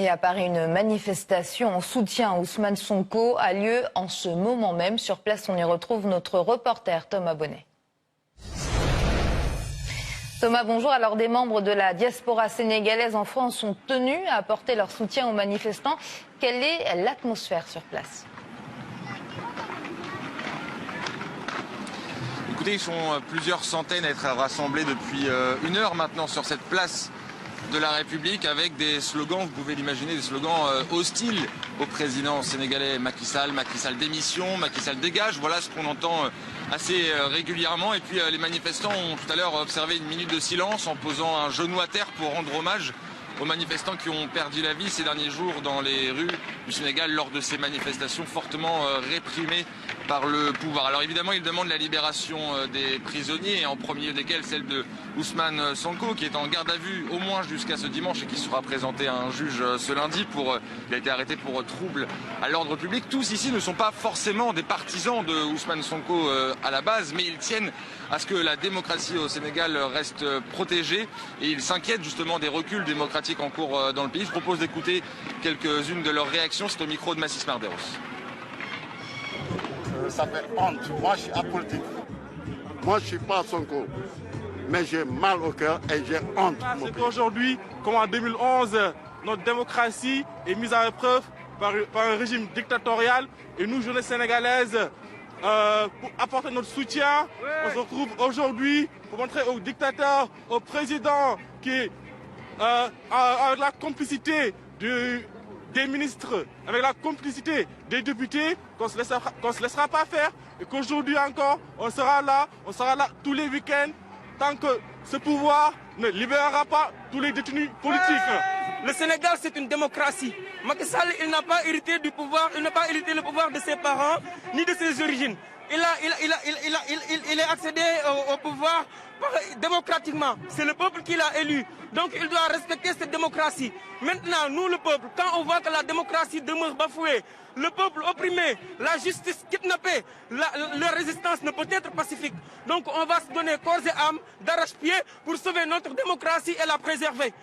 Et à Paris, une manifestation en soutien à Ousmane Sonko a lieu en ce moment même. Sur place, on y retrouve notre reporter Thomas Bonnet. Thomas, bonjour. Alors, des membres de la diaspora sénégalaise en France sont tenus à apporter leur soutien aux manifestants. Quelle est l'atmosphère sur place ? Écoutez, ils sont plusieurs centaines à être rassemblés depuis une heure maintenant sur cette place de la République avec des slogans, vous pouvez l'imaginer, des slogans hostiles au président sénégalais Macky Sall. Macky Sall démission, Macky Sall dégage, voilà ce qu'on entend assez régulièrement. Et puis les manifestants ont tout à l'heure observé une minute de silence en posant un genou à terre pour rendre hommage aux manifestants qui ont perdu la vie ces derniers jours dans les rues du Sénégal lors de ces manifestations fortement réprimées par le pouvoir. Alors évidemment, ils demandent la libération des prisonniers, et en premier lieu desquels celle de Ousmane Sonko, qui est en garde à vue au moins jusqu'à ce dimanche et qui sera présenté à un juge ce lundi. Il a été arrêté pour trouble à l'ordre public. Tous ici ne sont pas forcément des partisans de Ousmane Sonko à la base, mais ils tiennent à ce que la démocratie au Sénégal reste protégée et ils s'inquiètent justement des reculs démocratiques en cours dans le pays. Je propose d'écouter quelques-unes de leurs réactions. C'est au micro de Massis Marderos. Ça fait honte. Moi, je suis apolitique. Moi, je ne suis pas Sonko. Mais j'ai mal au cœur et j'ai honte. C'est qu'aujourd'hui, comme en 2011, notre démocratie est mise à l'épreuve par un régime dictatorial. Et nous, jeunesse sénégalaise, pour apporter notre soutien, on se retrouve aujourd'hui pour montrer aux dictateurs, au président qui a la complicité des ministres, avec la complicité des députés, qu'on ne se laissera pas faire, et qu'aujourd'hui encore, on sera là tous les week-ends, tant que ce pouvoir ne libérera pas tous les détenus politiques. Le Sénégal, c'est une démocratie. Macky Sall, il n'a pas hérité du pouvoir, il n'a pas hérité le pouvoir de ses parents, ni de ses origines. Il est accédé au pouvoir démocratiquement. C'est le peuple qui l'a élu. Donc il doit respecter cette démocratie. Maintenant, nous, le peuple, quand on voit que la démocratie demeure bafouée, le peuple opprimé, la justice kidnappée, leur résistance ne peut être pacifique. Donc on va se donner corps et âme d'arrache-pied pour sauver notre démocratie et la préserver.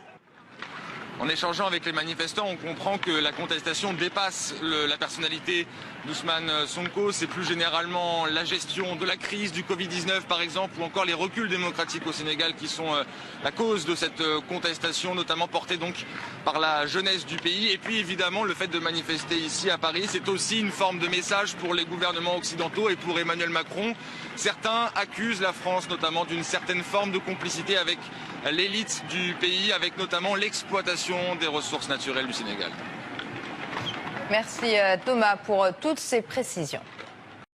En échangeant avec les manifestants, on comprend que la contestation dépasse la personnalité d'Ousmane Sonko. C'est plus généralement la gestion de la crise du Covid-19 par exemple, ou encore les reculs démocratiques au Sénégal qui sont la cause de cette contestation, notamment portée donc par la jeunesse du pays. Et puis évidemment, le fait de manifester ici à Paris, c'est aussi une forme de message pour les gouvernements occidentaux et pour Emmanuel Macron. Certains accusent la France notamment d'une certaine forme de complicité avec l'élite du pays, avec notamment l'exploitation des ressources naturelles du Sénégal. Merci Thomas pour toutes ces précisions.